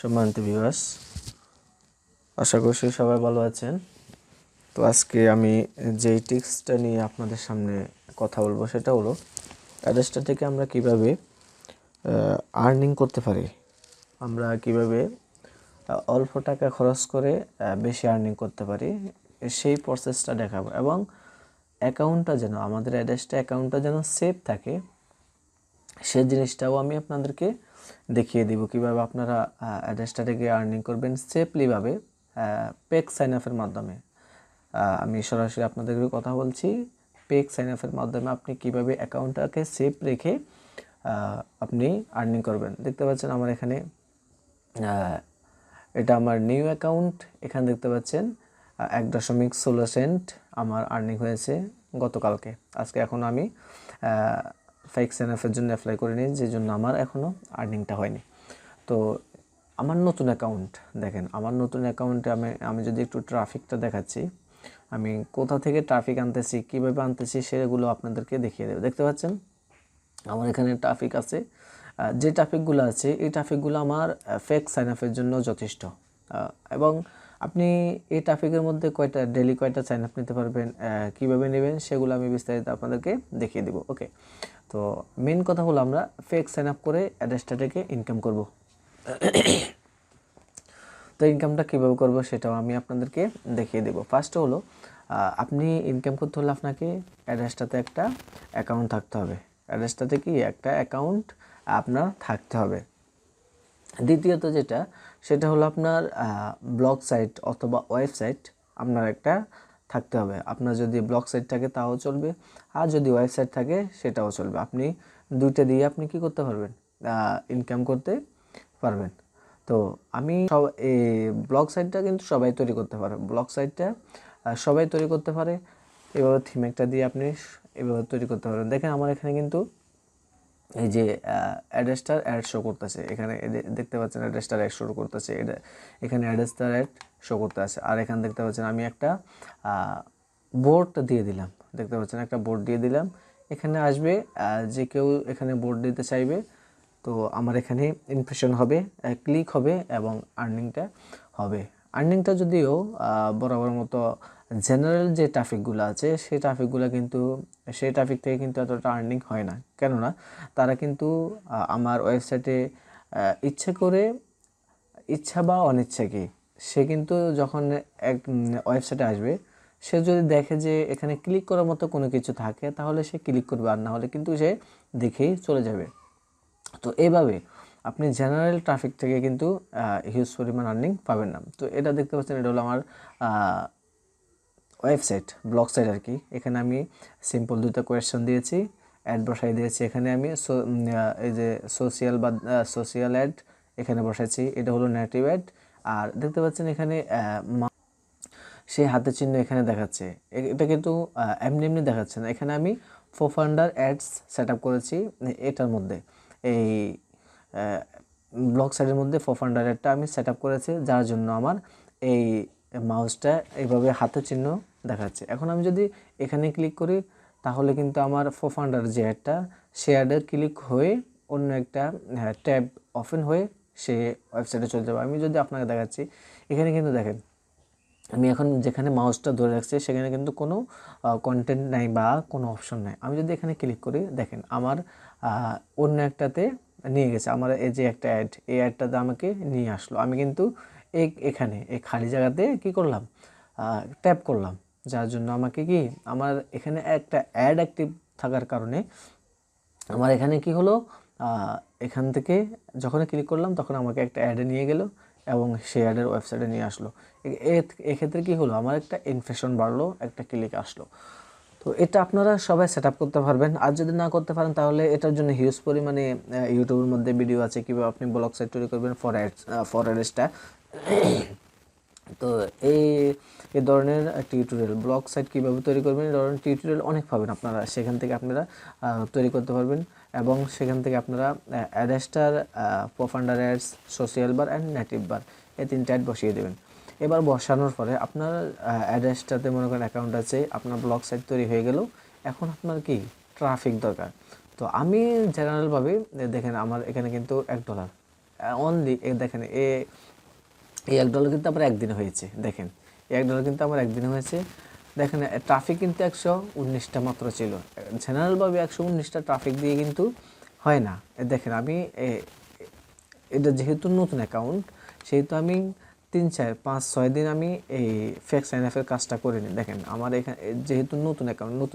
সম্মানিত ভিউয়ার্স, আশা করছি সবাই ভালো আছেন। তো আজকে আমি যেই টিপসটা নিয়ে আপনাদের সামনে কথা বলবো সেটা হলো অ্যাডস্টার থেকে আমরা কিভাবে আর্নিং করতে পারি, আমরা কিভাবে অল্প টাকা খরচ করে বেশি আর্নিং করতে পারি, সেই প্রসেসটা দেখাবো। এবং অ্যাকাউন্টটা যেন আমাদের অ্যাডস্টার অ্যাকাউন্টটা যেন সেফ থাকে সেই জিনিসটাও আমি আপনাদেরকে দেখিয়ে দিব কিভাবে আপনারা অ্যাডস্টার থেকে আর্নিং করবেন সেফলিভাবে পেক সাইন আপের মাধ্যমে। আমি সরাসরি আপনাদেরকে কথা বলছি, পেক সাইন আপের মাধ্যমে আপনি কিভাবে অ্যাকাউন্টটাকে সেফ রেখে আপনি আর্নিং করবেন। দেখতে পাচ্ছেন আমার এখানে এটা আমার নিউ অ্যাকাউন্ট। এখানে দেখতে পাচ্ছেন 1.16 সেন্ট আমার আর্নিং হয়েছে গতকালকে। আজকে এখন আমি ফেক সাইন আপের জন্য অ্যাপ্লাই করিনি, যে জন্য আমার এখনও আর্নিংটা হয়নি। তো আমার নতুন অ্যাকাউন্ট দেখেন, আমার নতুন অ্যাকাউন্টে আমি যদি একটু ট্রাফিকটা দেখাচ্ছি, আমি কোথা থেকে ট্রাফিক আনতেছি, কীভাবে আনতেছি সেগুলো আপনাদেরকে দেখিয়ে দেবো। দেখতে পাচ্ছেন আমার এখানে ট্রাফিক আছে। যে ট্রাফিকগুলো আছে এই ট্রাফিকগুলো আমার ফেক সাইন আপের জন্য যথেষ্ট। এবং আপনি এই ট্রাফিকের মধ্যে ডেলি কয়টা সাইন আপ নিতে পারবেন, কীভাবে নেবেন সেগুলো আমি বিস্তারিত আপনাদেরকে দেখিয়ে দেবো। ওকে, তো মেন কথা হলো আমরা ফেক সাইন আপ করে অ্যাডস্টার থেকে ইনকাম করব। তো ইনকামটা কীভাবে করব সেটাও আমি আপনাদেরকে দেখিয়ে দেবো। ফার্স্ট হলো আপনি ইনকাম করতে হলে আপনাকে অ্যাডস্টারতে একটা অ্যাকাউন্ট থাকতে হবে। অ্যাডস্টারতে কি একটা অ্যাকাউন্ট আপনার থাকতে হবে। দ্বিতীয়ত যেটা, সেটা হলো আপনার ব্লগ সাইট অথবা ওয়েবসাইট আপনার একটা থাকতে হবে। আপনার যদি ব্লগ সাইট থাকে তাও চলবে, আর যদি ওয়েবসাইট থাকে সেটাও চলবে। আপনি দুইটা দিয়ে আপনি কি করতে পারবেন, ইনকাম করতে পারবেন। তো আমি এই ব্লগ সাইটটা কিন্তু সবাই তৈরি করতে পারে, ব্লগ সাইটটা সবাই তৈরি করতে পারে। এভাবে থিম একটা দিয়ে আপনি এভাবে তৈরি করতে পারবেন। দেখেন আমার এখানে কিন্তু এই যে অ্যাডস্টার অ্যাড শো করতেছে, এখানে দেখতে পাচ্ছেন অ্যাডস্টার অ্যাড শো করতেছে, এখানে অ্যাডস্টার অ্যাড শো করতে আছে। আর এখানে দেখতে পাচ্ছেন আমি একটা বোর্ড দিয়ে দিলাম, দেখতে পাচ্ছেন একটা বোর্ড দিয়ে দিলাম। এখানে আসবে যে কেউ এখানে বোর্ড দিতে চাইবে, তো আমার এখানে ইমপ্রেশন হবে, ক্লিক হবে এবং আর্নিংটা হবে। আর্নিংটা যদিও বরাবর মতো জেনারেল যে ট্রাফিকগুলো আছে সেই ট্রাফিকগুলো কিন্তু সেই ট্রাফিক থেকে কিন্তু এতটা আর্নিং হয় না। কেননা তারা কিন্তু আমার ওয়েবসাইটে ইচ্ছা বা অনিচ্ছা কি, সে কিন্তু যখন এক ওয়েবসাইটে আসবে, সে যদি দেখে যে এখানে ক্লিক করার মতো কোনো কিছু থাকে তাহলে সে ক্লিক করবে, আর না হলে কিন্তু সে দেখেই চলে যাবে। তো এইভাবে আপনি জেনারেল ট্রাফিক থেকে কিন্তু হিউজ পরিমাণ আর্নিং পাবেন না। তো এটা দেখতে পাচ্ছেন, এটা হলো আমার ওয়েবসাইট, ব্লগ সাইট আর কি। এখানে আমি সিম্পল দুটো কোয়েশ্চেন দিয়েছি, অ্যাড বসাই দিয়েছি। এখানে আমি এই যে সোশিয়াল অ্যাড এখানে বসাইছি, এটা হলো নেটিভ অ্যাড। আর দেখতে পাচ্ছেন এখানে সেই হাতের চিহ্ন এখানে দেখাচ্ছে, এটা কিন্তু এমনি এমনি দেখাচ্ছে না। এখানে আমি ফোফান্ডার অ্যাডস সেট আপ করেছি এটার মধ্যে, এই ব্লগ সাইটের মধ্যে ফোফান্ডার অ্যাডটা আমি সেট আপ করেছি, যার জন্য আমার এই মাউসটা এইভাবে হাতের চিহ্ন দেখাচ্ছে। এখন আমি যদি এখানে ক্লিক করি তাহলে কিন্তু আমার ফোফান্ডার যে অ্যাডটা, সে অ্যাডে ক্লিক হয়ে অন্য একটা ট্যাব ওপেন হয়ে সে ওয়েবসাইটে চলে যাবে। আমি যদি আপনাকে দেখাচ্ছি, এখানে কিন্তু দেখেন আমি এখন যেখানে মাউসটা ধরে রাখছি সেখানে কিন্তু কোনো কন্টেন্ট নাই বা কোনো অপশন নাই। আমি যদি এখানে ক্লিক করি, দেখেন আমার অন্য একটাতে নিয়ে গেছে। আমার এই যে একটা অ্যাড, এই অ্যাডটাতে আমাকে নিয়ে আসলো। আমি কিন্তু এখানে এই খালি জায়গাতে কি করলাম, ট্যাপ করলাম, যার জন্য আমাকে কি, আমার এখানে একটা অ্যাড অ্যাক্টিভ থাকার কারণে আমার এখানে কি হলো, এখান থেকে যখন ক্লিক করলাম তখন আমাকে একটা অ্যাডে নিয়ে গেল এবং সেই অ্যাডের ওয়েবসাইটে নিয়ে আসলো। এক্ষেত্রে কি হলো, আমার একটা ইমপ্রেশন বাড়লো, একটা ক্লিক আসলো। তো এটা আপনারা সবাই সেট আপ করতে পারবেন। আর যদি না করতে পারেন তাহলে এটার জন্য হিউজ পরিমাণে ইউটিউবের মধ্যে ভিডিও আছে কীভাবে আপনি ব্লগ সাইট তৈরি করবেন ফর অ্যাডসটা। তো এই ধরনের টিউটোরিয়াল, ব্লগ সাইট কীভাবে তৈরি করবেন, এই ধরনের টিউটোরিয়াল অনেক পাবেন আপনারা, সেখান থেকে আপনারা তৈরি করতে পারবেন। এবং সেখান থেকে আপনারা অ্যাডস্টার, প্রোফান্ডার ads, social bar and native bar, এই তিনটা অ্যাড বসিয়ে দেবেন। এবার বসানোর পরে আপনার অ্যাডস্টারতে মনে করেন অ্যাকাউন্ট আছে, আপনার ব্লগ সাইট তৈরি হয়ে গেল। এখন আপনার কি ট্রাফিক দরকার। তো আমি জেনারেলভাবে দেখেন আমার এখানে কিন্তু $1 অনলি দেখেন এই $1 কিন্তু আমার একদিনে হয়েছে। দেখেন $1 কিন্তু আমার একদিনে হয়েছে। দেখেন ট্রাফিক কিন্তু 119টা মাত্র ছিল। জেনারেলভাবে 119টা ট্রাফিক দিয়ে কিন্তু হয় না। দেখেন আমি এটা যেহেতু নতুন অ্যাকাউন্ট, সেহেতু আমি 3, 4, 5, 6 দিন আমি এই ফেক সাইন আপের কাজটা করিনি। দেখেন আমার এখানে যেহেতু নতুন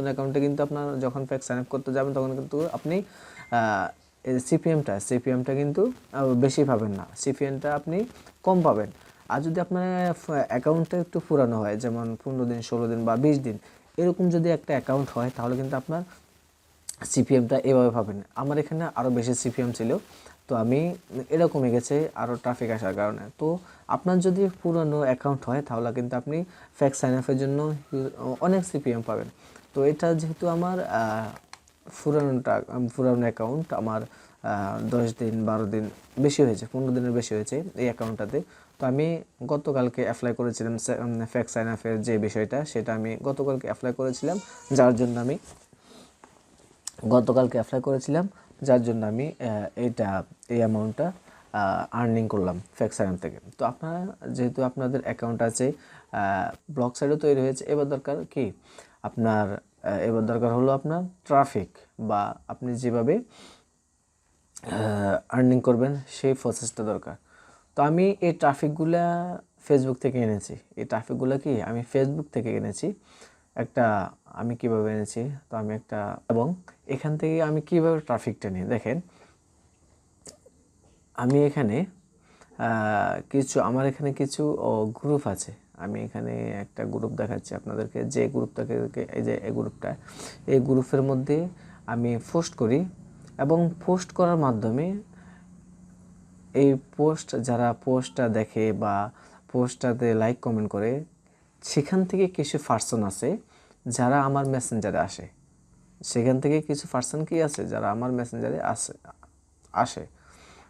অ্যাকাউন্টে কিন্তু আপনার যখন ফেক সাইন আপ করতে যাবেন তখন কিন্তু আপনি সিপিএমটা কিন্তু বেশি পাবেন না, সিপিএমটা আপনি কম পাবেন। আর যদি আপনার অ্যাকাউন্টটা একটু পুরানো হয়, যেমন 15 দিন, 16 দিন বা 20 দিন এরকম যদি একটা অ্যাকাউন্ট হয়, তাহলে কিন্তু আপনার সিপিএমটা এভাবে পাবেন। আমার এখানে আরও বেশি সিপিএম ছিল, তো আমি এটা কমে গেছে আরও ট্রাফিক আসার কারণে। তো আপনার যদি পুরনো অ্যাকাউন্ট হয় তাহলে কিন্তু আপনি ফেক সাইন আপের জন্য অনেক সিপিএম পাবেন। তো এটা যেহেতু আমার পুরানো অ্যাকাউন্ট, আমার 10 দিন 12 দিন বেশি হয়েছে, 15 দিনের বেশি হয়েছে এই অ্যাকাউন্টটাতে। তো আমি গতকালকে অ্যাপ্লাই করেছিলাম ফেক সাইন আপের যে বিষয়টা, সেটা আমি গতকালকে অ্যাপ্লাই করেছিলাম, যার জন্য আমি এই অ্যামাউন্টটা আর্নিং করলাম ফেক সাইন থেকে। তো আপনারা যেহেতু আপনাদের অ্যাকাউন্ট আছে, ব্লক সাইডও তৈরি হয়েছে, এবার দরকার হলো আপনার ট্রাফিক, বা আপনি যেভাবে আর্নিং করবেন সেই প্রসেসটা দরকার। তো আমি এই ট্রাফিকগুলা ফেসবুক থেকে এনেছি। আমি ফেসবুক থেকে এনেছি। আমি কিভাবে এনেছি, তো এবং এখান থেকে আমি কিভাবে ট্রাফিকটা নিই, দেখেন আমি এখানে আমার এখানে কিছু গ্রুপ আছে। আমি এখানে একটা গ্রুপ দেখাচ্ছি আপনাদেরকে, যে গ্রুপটাকে এই গ্রুপের মধ্যে আমি পোস্ট করি, এবং পোস্ট করার মাধ্যমে এই যারা পোস্টটা দেখে বা পোস্টটাতে লাইক কমেন্ট করে, সেখান থেকে কিছু পার্সন আছে যারা আমার মেসেঞ্জারে আসে। যারা আমার মেসেঞ্জারে আসে।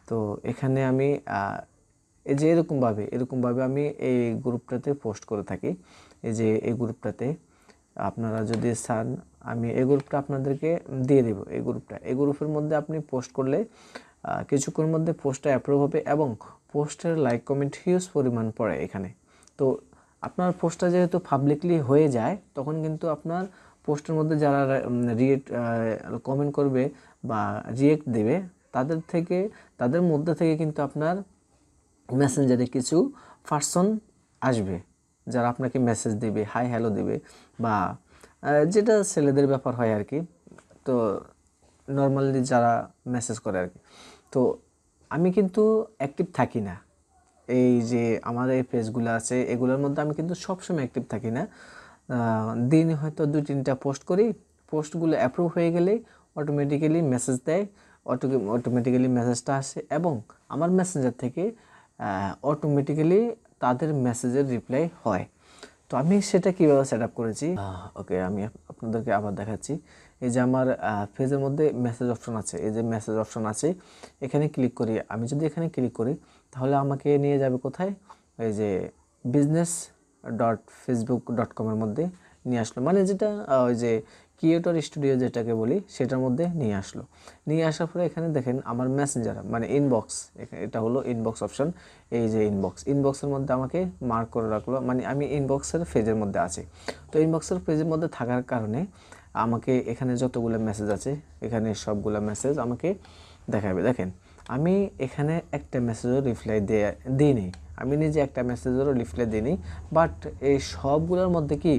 তো এখানে আমি এই যে এরকমভাবে আমি এই গ্রুপটাতে পোস্ট করে থাকি। এই গ্রুপটাতে আপনারা যদি চান, আমি এই গ্রুপটা আপনাদেরকে দিয়ে দেব। এই গ্রুপের মধ্যে আপনি পোস্ট করলে কিছুক্ষণের মধ্যে পোস্টটা অ্যাপ্রুভ হবে, এবং পোস্টের লাইক কমেন্ট হিউজ পরিমাণ পড়ে এখানে। তো আপনার পোস্টটা যেহেতু পাবলিকলি হয়ে যায়, তখন কিন্তু আপনার পোস্টের মধ্যে যারা কমেন্ট করবে বা রিয়েক্ট দেবে, তাদের মধ্যে থেকে কিন্তু আপনার মেসেঞ্জারে কিছু পার্সন আসবে, যারা আপনাকে মেসেজ দেবে, হাই হ্যালো দেবে, বা যেটা ছেলেদের ব্যাপার হয় আর কি। তো নর্মালি যারা মেসেজ করে আর কি। তো আমি কিন্তু অ্যাক্টিভ থাকি না। এই যে আমার এই পেজগুলো আছে, এগুলোর মধ্যে আমি কিন্তু সবসময় অ্যাক্টিভ থাকি না। দিনে হয়তো 2-3টা পোস্ট করি। পোস্টগুলো অ্যাপ্রুভ হয়ে গেলে অটোমেটিক্যালি মেসেজ দেয়, অটোমেটিক্যালি মেসেজটা আসে, এবং আমার মেসেঞ্জার থেকে অটোমেটিক্যালি তাদের মেসেজের রিপ্লাই হয়। তো আমি সেটা কীভাবে সেট আপ করেছি, ওকে আমি আপনাদেরকে আবার দেখাচ্ছি। এই যে আমার পেজের মধ্যে মেসেজ অপশন আছে, এখানে ক্লিক করি। আমি যদি এখানে ক্লিক করি, তাহলে আমাকে নিয়ে যাবে কোথায়, এই যে business.facebook.com এর মধ্যে নিয়ে আসলো, মানে যেটা ওই যে ক্রিয়েটর স্টুডিও যেটাকে বলি, সেটার মধ্যে নিয়ে আসার পরে এখানে দেখেন আমার মেসেঞ্জার, মানে ইনবক্স, এটা হলো ইনবক্স অপশন। এই যে ইনবক্সের মধ্যে আমাকে মার্ক করে রাখলো, মানে আমি ইনবক্সের পেজের মধ্যে আছি। তো ইনবক্সের পেজের মধ্যে থাকার কারণে আমাকে এখানে যতগুলো মেসেজ আছে, এখানে সবগুলো মেসেজ আমাকে দেখাবে। দেখেন আমি এখানে একটা মেসেজও রিপ্লাই দিইনি, আমি নিজে একটা মেসেজেরও রিপ্লাই দিইনি। বাট এই সবগুলোর মধ্যে কি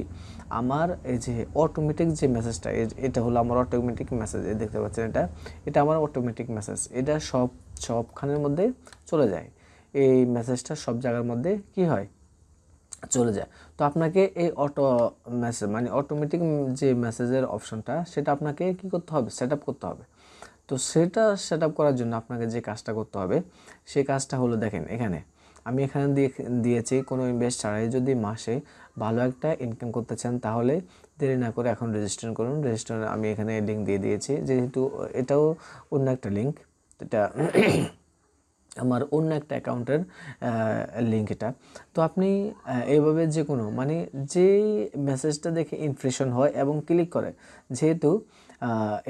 আমার এই যে অটোমেটিক যে মেসেজটা, এটা হলো আমার অটোমেটিক মেসেজ, দেখতে পাচ্ছেন এটা আমার অটোমেটিক মেসেজ। এটা সবখানের মধ্যে চলে যায়, এই মেসেজটা সব জায়গার মধ্যে কি হয়, চলে যায়। তো আপনাকে এই মানে অটোমেটিক যে মেসেজের অপশনটা, সেটা আপনাকে কি করতে হবে, সেট আপ করতে হবে। তো সেটা সেট আপ করার জন্য আপনাকে যে কাজটা করতে হবে, সেই কাজটা হলো, দেখেন আমি এখানে দিয়েছি কোনো ইনভেস্ট ছাড়াই যদি মাসে ভালো একটা ইনকাম করতে চান, তাহলে দেরি না করে এখন রেজিস্ট্রেশন করুন। আমি এখানে লিঙ্ক দিয়ে দিয়েছি, যেহেতু এটাও অন্য একটা লিঙ্ক, এটা আমার অন্য একটা অ্যাকাউন্টের লিঙ্ক এটা। তো আপনি এইভাবে যে কোনো, মানে যেই মেসেজটা দেখে ইমপ্রেশন হয় এবং ক্লিক করে, যেহেতু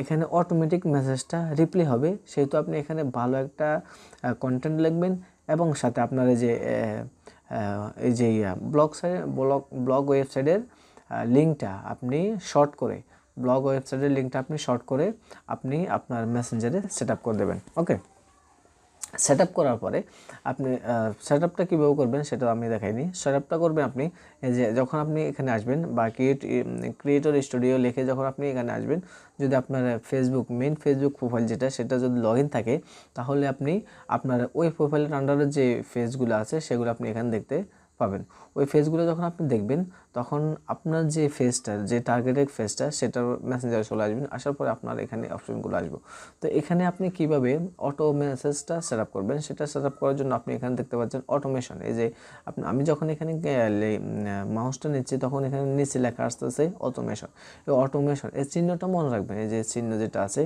এখানে অটোমেটিক মেসেজটা রিপ্লাই হবে, সেহেতু আপনি এখানে ভালো একটা কন্টেন্ট লিখবেন এবং সাথে আপনার এই যে ব্লগ ওয়েবসাইটের লিঙ্কটা আপনি শর্ট করে আপনি আপনার মেসেঞ্জারে সেট আপ করে দেবেন। ওকে, সেট আপ করার পরে আপনি সেট আপটা কীভাবে করবেন সেটা আমি দেখাইনি। সেট আপটা করবেন আপনি এই যে যখন আপনি এখানে আসবেন বা ক্রিয়েটর স্টুডিও লিখে যখন আপনি এখানে আসবেন, যদি আপনার মেইন ফেসবুক প্রোফাইল সেটা যদি লগ ইন থাকে, তাহলে আপনি আপনার ওই প্রোফাইলের আন্ডারে যে ফেসগুলো আছে সেগুলো আপনি এখানে দেখতে পাবেন। ওই ফেসগুলো যখন আপনি দেখবেন, তখন আপনার যে টার্গেটেড ফেসটা সেটার মেসেঞ্জারে চলে আসবেন। আসার পরে আপনার এখানে অপশনগুলো আসবে। তো এখানে আপনি কিভাবে অটো মেসেজটা সেট আপ করবেন, সেটা সেট আপ করার জন্য আপনি এখানে দেখতে পাচ্ছেন অটোমেশন। এই যে আমি যখন এখানে মাউসটা নিচ্ছি, তখন এখানে নিচে লেখা আসতেছে অটোমেশন। এই অটোমেশন এই চিহ্নটা মনে রাখবেন, এই যে চিহ্ন যেটা আছে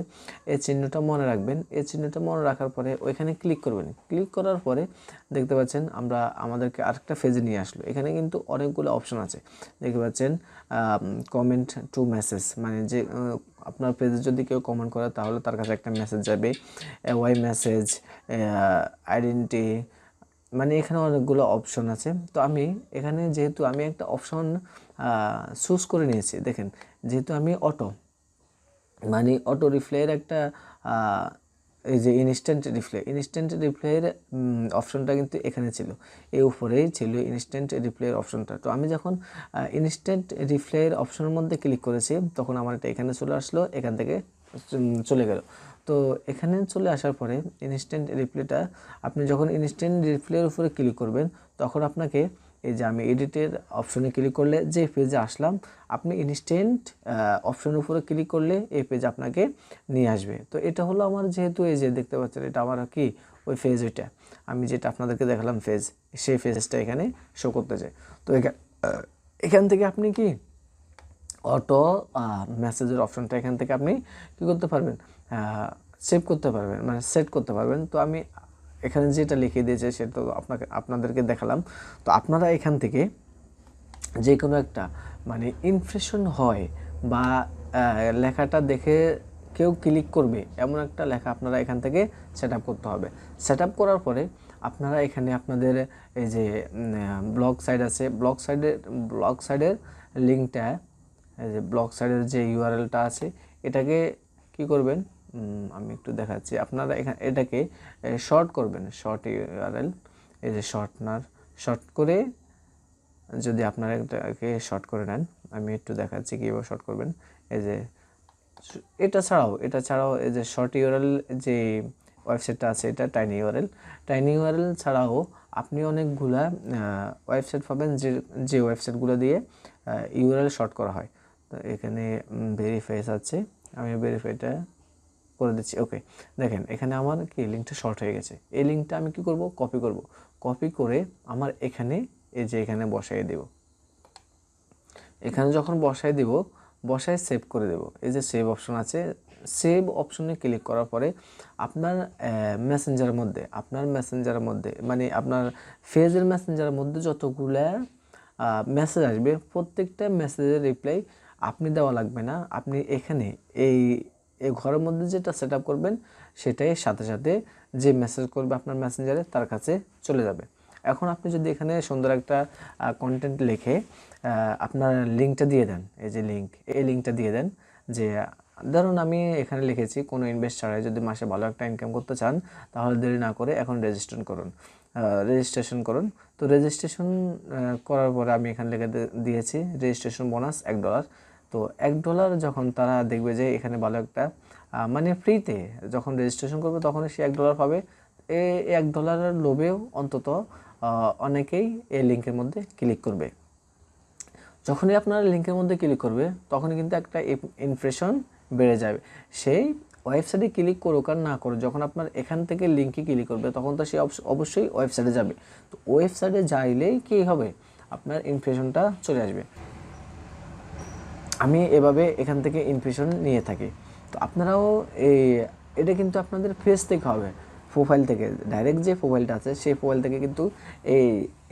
এই চিহ্নটা মনে রাখবেন। এই চিহ্নটা মনে রাখার পরে ওইখানে ক্লিক করবেন। ক্লিক করার পরে দেখতে পাচ্ছেন আমাদেরকে আরেকটা ফেজে নিয়ে আসলো। এখানে কিন্তু অনেকগুলো অপশন আছে, দেখতে পাচ্ছেন কমেন্ট টু মেসেজ, মানে যে আপনার পেজে যদি কেউ কমেন্ট করে তাহলে তার কাছে একটা মেসেজ যাবে, ওয়াই মেসেজ, আইডেন্টি, মানে এখানে অনেকগুলো অপশন আছে। তো আমি এখানে যেহেতু আমি একটা অপশন চুজ করে নিয়েছি, দেখেন যেহেতু আমি অটো রিপ্লাইয়ের একটা এই যে ইনস্ট্যান্ট রিপ্লাইয়ের অপশনটা কিন্তু এখানে ছিল, এই উপরেই ছিল ইনস্ট্যান্ট রিপ্লাইয়ের অপশনটা। তো আমি যখন ইনস্ট্যান্ট রিপ্লাইয়ের অপশনের মধ্যে ক্লিক করেছি, তখন আমার এটা এখানে চলে আসলো, এখান থেকে চলে গেল। তো এখানে চলে আসার পরে ইনস্ট্যান্ট রিপ্লাইটা আপনি যখন ইনস্ট্যান্ট রিপ্লাইয়ের উপরে ক্লিক করবেন, তখন আপনাকে এই যে আমি এডিটের অপশনে ক্লিক করলে যে পেজে আসলাম, আপনি ইনস্ট্যান্ট অপশনের উপরে ক্লিক করলে এই পেজ আপনাকে নিয়ে আসবে। তো এটা হলো আমার, যেহেতু এই যে দেখতে পাচ্ছেন এটা আমার কি ওই ফেজ, ওইটা আমি যেটা আপনাদেরকে দেখালাম ফেজ, সেই ফেজটা এখানে শো করতে চাই। তো এখান থেকে আপনি কি অটো মেসেজের অপশনটা এখান থেকে আপনি কী করতে পারবেন, সেভ করতে পারবেন, মানে সেট করতে পারবেন। তো আমি এখানে যেটা লিখে দিয়েছে সেটা তো আপনাদেরকে দেখালাম। তো আপনারা এখান থেকে যে কোনো একটা মানে ইমপ্রেশন হয় বা লেখাটা দেখে কেউ ক্লিক করবে এমন একটা লেখা আপনারা এখান থেকে সেট আপ করতে হবে। সেট আপ করার পরে আপনারা এখানে আপনাদের এই যে ব্লগ সাইট আছে, ব্লগ সাইডের লিঙ্কটা, এই যে ব্লগ সাইডের যে ইউআরএলটা আছে, এটাকে কি করবেন, আমি একটু দেখাচ্ছি। আপনারা এটাকে শর্ট করবেন, শর্ট ইউআরএল, এই যে শর্ট করে যদি আপনারা এটাকে শর্ট করে নেন, আমি একটু দেখাচ্ছি কীভাবে শর্ট করবেন। এই যে এটা ছাড়াও এই যে শর্ট ইউআরএল যে ওয়েবসাইটটা আছে, এটা টাইনি ইউআরএল ছাড়াও আপনি অনেকগুলা ওয়েবসাইট পাবেন যে ওয়েবসাইটগুলো দিয়ে ইউআরএল শর্ট করা হয়। তো এখানে ভেরিফাই আছে, আমি ভেরিফাইটা করে দিচ্ছি। ওকে, দেখেন এখানে আমার কি লিঙ্কটা শর্ট হয়ে গেছে। এই লিঙ্কটা আমি কি করব, কপি করে আমার এখানে বসাই দেব। এখানে যখন বসায় সেভ করে দেব। এই যে সেভ অপশন আছে, সেভ অপশনে ক্লিক করার পরে আপনার মেসেঞ্জারের মধ্যে মানে আপনার ফেজের মেসেঞ্জারের মধ্যে যতগুলা মেসেজ আসবে, প্রত্যেকটা মেসেজের রিপ্লাই আপনি দেওয়া লাগবে না। আপনি এখানে এই ঘরের মধ্যে যেটা সেট আপ করবেন, সেটাই সাথে সাথে যে মেসেজ করবে আপনার মেসেঞ্জারে তার কাছে চলে যাবে। এখন আপনি যদি এখানে সুন্দর একটা কন্টেন্ট লিখে আপনার লিঙ্কটা দিয়ে দেন, এই লিঙ্কটা দিয়ে দেন যে ধরুন আমি এখানে লিখেছি কোনো ইনভেস্ট ছাড়াই যদি মাসে ভালো একটা ইনকাম করতে চান, তাহলে দেরি না করে এখন রেজিস্ট্রেশন করুন। তো রেজিস্ট্রেশন করার পরে আমি এখানে লিখে দিয়েছি রেজিস্ট্রেশন বোনাস $1। তো $1 যখন তারা দেখবে যে এখানে ভালো একটা মানে ফ্রিতে যখন রেজিস্ট্রেশন করবে, তখন সে $1 পাবে। এই $1 লোভেও অন্তত অনেকেই এই লিঙ্কের মধ্যে ক্লিক করবে। যখনই আপনারা লিঙ্কের মধ্যে ক্লিক করবে, তখনই কিন্তু একটা ইমপ্রেশন বেড়ে যাবে। সেই ওয়েবসাইটে ক্লিক করুক আর না করুক, যখন আপনার এখান থেকে লিঙ্কে ক্লিক করবে, তখন তো সে অবশ্যই ওয়েবসাইটে যাবে। তো ওয়েবসাইটে যাইলেই কী হবে, আপনার ইমপ্রেশনটা চলে আসবে। আমি এভাবে এখান থেকে ইমপ্রেশন নিয়ে থাকি। তো আপনারাও এটা কিন্তু আপনাদের ফেজ থেকে হবে। প্রোফাইল থেকে ডাইরেক্ট যে প্রোফাইলটা আছে সেই প্রোফাইল থেকে কিন্তু এই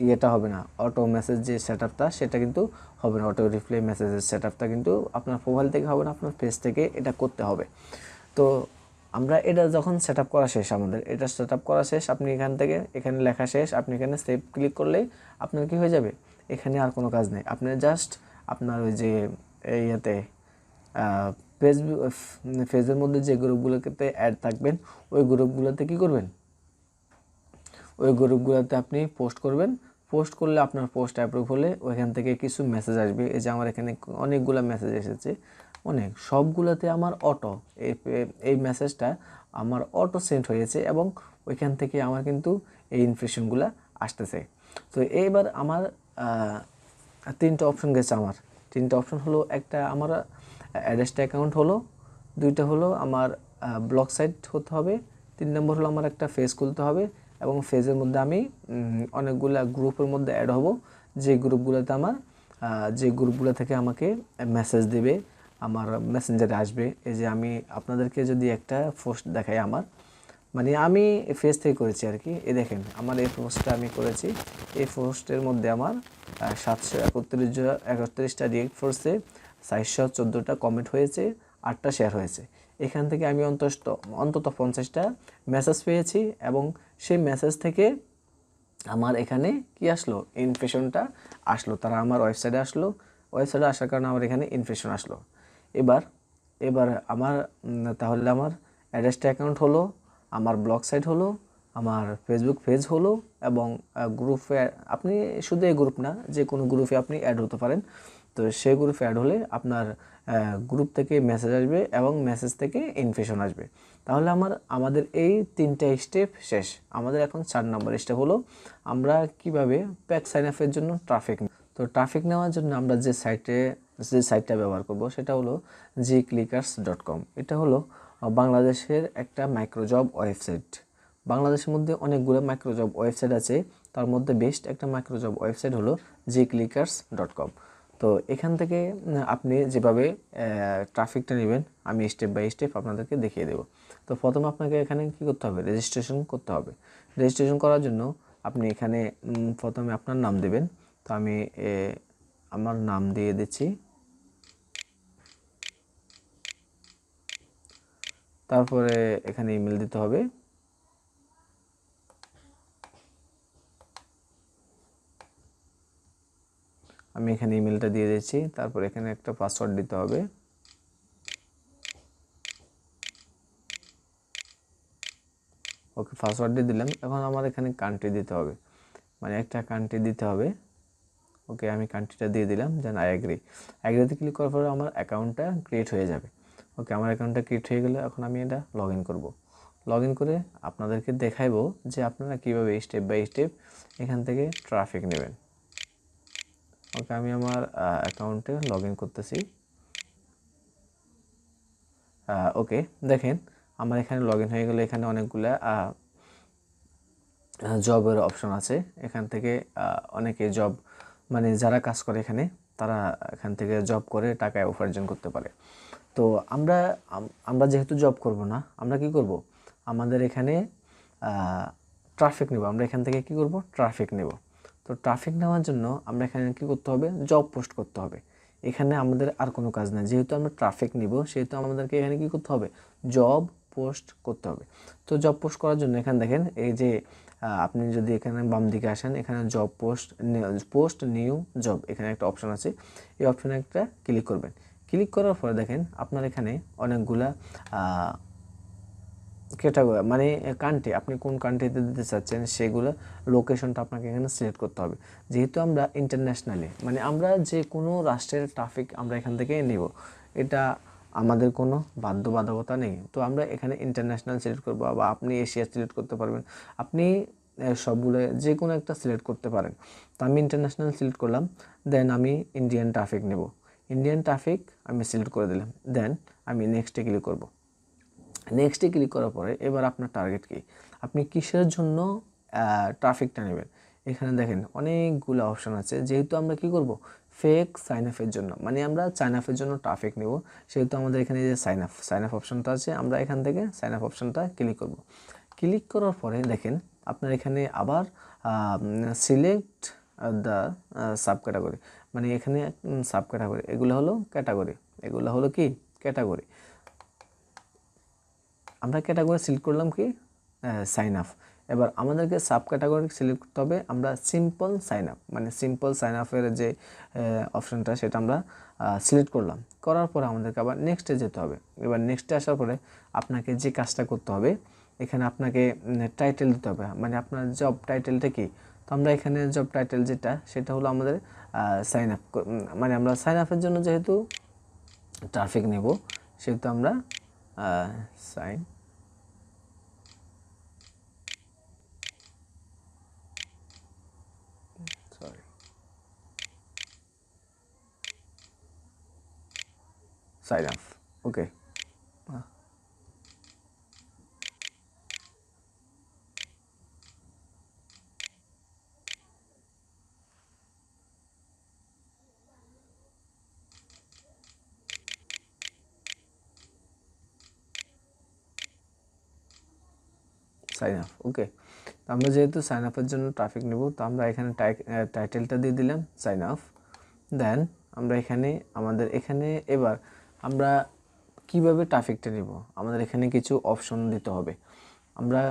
ইয়েটা হবে না, অটো মেসেজ যে সেট আপটা সেটা কিন্তু হবে না, অটো রিপ্লাই মেসেজের সেট আপটা কিন্তু আপনার প্রোফাইল থেকে হবে না, আপনার পেজ থেকে এটা করতে হবে। তো আমরা এটা যখন সেট আপ করা শেষ, আমাদের এটা সেট আপ করা শেষ, আপনি এখান থেকে এখানে লেখা শেষ, আপনি এখানে সেভ ক্লিক করলেই আপনার কী হয়ে যাবে, এখানে আর কোনো কাজ নেই। আপনি জাস্ট আপনার ওই যে ইয়েতে ফেজের মধ্যে যে গ্রুপগুলোতে অ্যাড থাকবেন ওই গ্রুপগুলোতে কী করবেন, ওই গ্রুপগুলোতে আপনি পোস্ট করবেন। পোস্ট করলে আপনার পোস্ট অ্যাপ্রুভ হলে ওইখান থেকে কিছু মেসেজ আসবে। এই যে আমার এখানে অনেকগুলো মেসেজ এসেছে, অনেক, সবগুলোতে আমার অটো এই মেসেজটা আমার অটো সেন্ড হয়েছে এবং ওইখান থেকে আমার কিন্তু এই ইনফরমেশনগুলো আসতেছে। তো এইবার আমার তিনটা অপশন গেছে, আমার তিনটা অপশন হলো, একটা আমার অ্যাড্রেসটা অ্যাকাউন্ট হলো, দুইটা হলো আমার ব্লগ সাইট হতে হবে, 3 নম্বর হলো আমার একটা ফেজ খুলতে হবে এবং ফেজের মধ্যে আমি অনেকগুলা গ্রুপের মধ্যে অ্যাড হব, যে গ্রুপগুলোতে আমার যে গ্রুপগুলো থেকে আমাকে মেসেজ দেবে, আমার মেসেঞ্জারে আসবে। এই যে আমি আপনাদেরকে যদি একটা পোস্ট দেখাই, আমার মানে আমি ফেজ থেকে করেছি আর কি, এই দেখেন আমার এই পোস্টটা আমি করেছি, এই পোস্টের মধ্যে আমার 731টা রিয়েক্ট করছে, 414টা কমেন্ট হয়েছে, 8টা শেয়ার হয়েছে। এখান থেকে আমি অন্তত 50টা মেসেজ পেয়েছি এবং সেই মেসেজ থেকে আমার এখানে কি আসলো, ইনফরমেশনটা আসলো, তারা আমার ওয়েবসাইটে আসলো, ওয়েবসাইটে আসার কারণে আমার এখানে ইনফরমেশন আসলো। এবার আমার তাহলে আমার অ্যাড্রেসটা অ্যাকাউন্ট হলো, আমার ব্লগ সাইট হলো, আমার ফেসবুক পেজ হলো এবং গ্রুপে, আপনি শুধু এই গ্রুপ না, যে কোনো গ্রুপে আপনি অ্যাড হতে পারেন। তো সেই গ্রুপে অ্যাড হলে আপনার গ্রুপ থেকে মেসেজ আসবে এবং মেসেজ থেকে ইনফরমেশন আসবে। তাহলে আমাদের এই 3টা স্টেপ শেষ। আমাদের এখন 4 নম্বর স্টেপ হলো আমরা কিভাবে পেজ সাইন আপের জন্য ট্রাফিক। তো ট্রাফিক নেওয়ার জন্য আমরা যে সাইটটা ব্যবহার করব সেটা হলো gclickers.com। এটা হলো বাংলাদেশের একটা মাইক্রোজব ওয়েবসাইট। বাংলাদেশের মধ্যে অনেকগুলো মাইক্রোজব ওয়েবসাইট আছে, তার মধ্যে বেস্ট একটা মাইক্রোজব ওয়েবসাইট হলো gclickers.com। তো এখান থেকে আপনি যেভাবে ট্রাফিকটা নেবেন আমি স্টেপ বাই স্টেপ আপনাদেরকে দেখিয়ে দেব। তো প্রথমে আপনাকে এখানে কি করতে হবে, রেজিস্ট্রেশন করতে হবে। রেজিস্ট্রেশন করার জন্য আপনি এখানে প্রথমে আপনার নাম দেবেন। তো আমি আমার নাম দিয়ে দিচ্ছি, তারপরে এখানে ইমেল দিতে হবে, আমি এখানে ইমেলটা দিয়ে দিচ্ছি, তারপর এখানে একটা পাসওয়ার্ড দিতে হবে। ওকে, পাসওয়ার্ড দিয়ে দিলাম। এখন আমার এখানে কান্ট্রি দিতে হবে, মানে একটা কান্ট্রি দিতে হবে। ওকে, আমি কান্ট্রিটা দিয়ে দিলাম, দেন অ্যাগ্রিতে ক্লিক করার পরে আমার অ্যাকাউন্টটা ক্রিয়েট হয়ে যাবে। ওকে, আমার অ্যাকাউন্টটা ক্রিয়েট হয়ে গেলে এখন আমি এটা লগ ইন করবো। লগ ইন করে আপনাদেরকে দেখাইবো যে আপনারা কীভাবে স্টেপ বাই স্টেপ এখান থেকে ট্রাফিক নেবেন। ওকে, আমি আমার অ্যাকাউন্টে লগ ইন করতেছি। ওকে, দেখেন আমার এখানে লগ ইন হয়ে গেলে এখানে অনেকগুলা জবের অপশন আছে। এখান থেকে অনেকে জব, মানে যারা কাজ করে এখানে তারা এখান থেকে জব করে টাকা উপার্জন করতে পারে। তো আমরা যেহেতু জব করব না, আমরা কি করব, আমাদের এখানে ট্রাফিক নেব। আমরা এখান থেকে কি করব, ট্রাফিক নেব। তো ট্রাফিক নেওয়ার জন্য আমরা এখানে কি করতে হবে, জব পোস্ট করতে হবে। এখানে আমাদের আর কোনো কাজ নেই, যেহেতু আমরা ট্রাফিক নিব সেহেতু আমাদেরকে এখানে কি করতে হবে, জব পোস্ট করতে হবে। তো জব পোস্ট করার জন্য এখানে দেখেন, এই যে আপনি যদি এখানে বাম দিকে আসেন, এখানে জব পোস্ট নিউ জব, এখানে একটা অপশন আছে, এই অপশনে একটা ক্লিক করবেন। ক্লিক করার পরে দেখেন আপনার এখানে অনেকগুলা ক্যাটাগরি, মানে কান্ট্রি, আপনি কোন কান্ট্রিতে দিতে চাচ্ছেন সেগুলো লোকেশনটা আপনাকে এখানে সিলেক্ট করতে হবে। যেহেতু আমরা ইন্টারন্যাশনালি, মানে আমরা যে কোনো রাষ্ট্রের ট্রাফিক আমরা এখান থেকে নেব, এটা আমাদের কোনো বাধ্যবাধকতা নেই। তো আমরা এখানে ইন্টারন্যাশনাল সিলেক্ট করবো, বা আপনি এশিয়া সিলেক্ট করতে পারবেন, আপনি সবগুলো যে কোনো একটা সিলেক্ট করতে পারেন। তো আমি ইন্টারন্যাশনাল সিলেক্ট করলাম, দেন আমি ইন্ডিয়ান ট্রাফিক নেব। ইন্ডিয়ান ট্রাফিক আমি সিলেক্ট করে দিলাম, দেন আমি নেক্সটে ক্লিক করব। নেক্সটে ক্লিক করার পরে এবার আপনার টার্গেট কি, আপনি কিসের জন্য ট্রাফিকটা নেবেন। এখানে দেখেন অনেকগুলো অপশান আছে। যেহেতু আমরা কি করব, ফেক সাইন আপের জন্য, মানে আমরা সাইন আপের জন্য ট্রাফিক নেব, সেহেতু আমাদের এখানে যে সাইন আপ অপশানটা আছে, আমরা এখান থেকে সাইন আপ অপশানটা ক্লিক করব। ক্লিক করার পরে দেখেন আপনার এখানে আবার সিলেক্ট দ্য সাব ক্যাটাগরি, মানে এখানে সাব ক্যাটাগরি, এগুলো হলো ক্যাটাগরি, এগুলো হলো কি ক্যাটাগরি। আমরা ক্যাটাগরি সিলেক্ট করলাম কি সাইন আপ। এবার আমাদেরকে সাব ক্যাটাগরি সিলেক্ট করতে হবে আমরা সিম্পল সাইন আপ, মানে সিম্পল সাইন আপের যে অপশানটা সেটা আমরা সিলেক্ট করলাম। করার পরে আমাদেরকে আবার নেক্সটে যেতে হবে। এবার নেক্সটে আসার পরে আপনাকে যে কাজটা করতে হবে, এখানে আপনাকে টাইটেল দিতে হবে, মানে আপনার জব টাইটেলটা কি। তো আমরা এখানে জব টাইটেল যেটা সেটা হলো আমাদের সাইন আপ, মানে আমরা সাইন আপের জন্য যেহেতু ট্রাফিক নেব সেহেতু আমরা সাইন আপ, ওকে। সাইন আপ, ওকে। তো আমরা যেহেতু সাইন আপের জন্য ট্রাফিক নেব, তো আমরা এখানে টাইটেলটা দিয়ে দিলাম সাইন আপ। দেন আমরা এখানে আমাদের এখানে এবার আমরা কিভাবে ট্রাফিকটা নেব, আমাদের এখানে কিছু অপশন দিতে হবে। আমরা